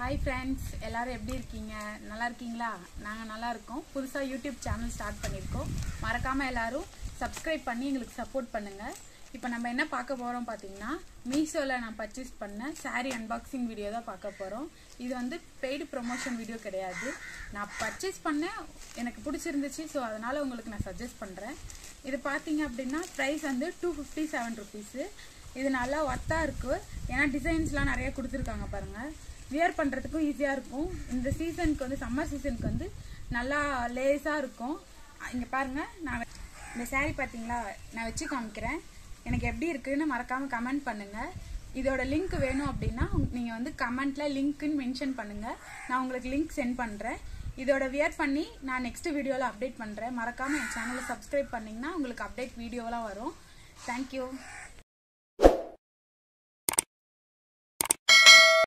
Hi friends, எல்லாரும் எப்படி இருக்கீங்க? நல்லா இருக்கீங்களா? நாங்கள் நல்லா இருக்கோம். புதுசாக யூடியூப் சேனல் ஸ்டார்ட் பண்ணியிருக்கோம். மறக்காமல் எல்லாரும் சப்ஸ்கிரைப் பண்ணி எங்களுக்கு சப்போர்ட் பண்ணுங்கள். இப்போ நம்ம என்ன பார்க்க போகிறோம் பார்த்தீங்கன்னா, மீஷோவில் நான் பர்ச்சேஸ் பண்ண சாரீ அன்பாக்சிங் வீடியோ தான் பார்க்க போகிறோம். இது வந்து பெய்டு ப்ரொமோஷன் வீடியோ கிடையாது. நான் பர்ச்சேஸ் பண்ணேன், எனக்கு பிடிச்சிருந்துச்சு. ஸோ அதனால் உங்களுக்கு நான் சஜஸ்ட் பண்ணுறேன். இது பார்த்தீங்க அப்படின்னா ப்ரைஸ் வந்து 257 ருபீஸு. இது நல்லா ஒர்த்தாக இருக்குது. ஏன்னா டிசைன்ஸ்லாம் நிறைய கொடுத்துருக்காங்க பாருங்கள். வியர் பண்ணுறதுக்கும் ஈஸியாக இருக்கும். இந்த சீசனுக்கு வந்து சம்மர் சீசனுக்கு வந்து நல்லா லேஸாக இருக்கும். இங்கே பாருங்கள், நான் இந்த சாரீ பார்த்தீங்களா, நான் வச்சு காமிக்கிறேன். எனக்கு எப்படி இருக்குதுன்னு மறக்காமல் கமெண்ட் பண்ணுங்கள். இதோட லிங்க் வேணும் அப்படின்னா நீங்கள் வந்து கமெண்ட்டில் லிங்க்குன்னு மென்ஷன் பண்ணுங்கள். நான் உங்களுக்கு லிங்க் சென்ட் பண்ணுறேன். இதோட வியர் பண்ணி நான் நெக்ஸ்ட் வீடியோவில் அப்டேட் பண்ணுறேன். மறக்காமல் என் சேனலை சப்ஸ்கிரைப் பண்ணிங்கன்னா உங்களுக்கு அப்டேட் வீடியோலாம் வரும். தேங்க்யூ.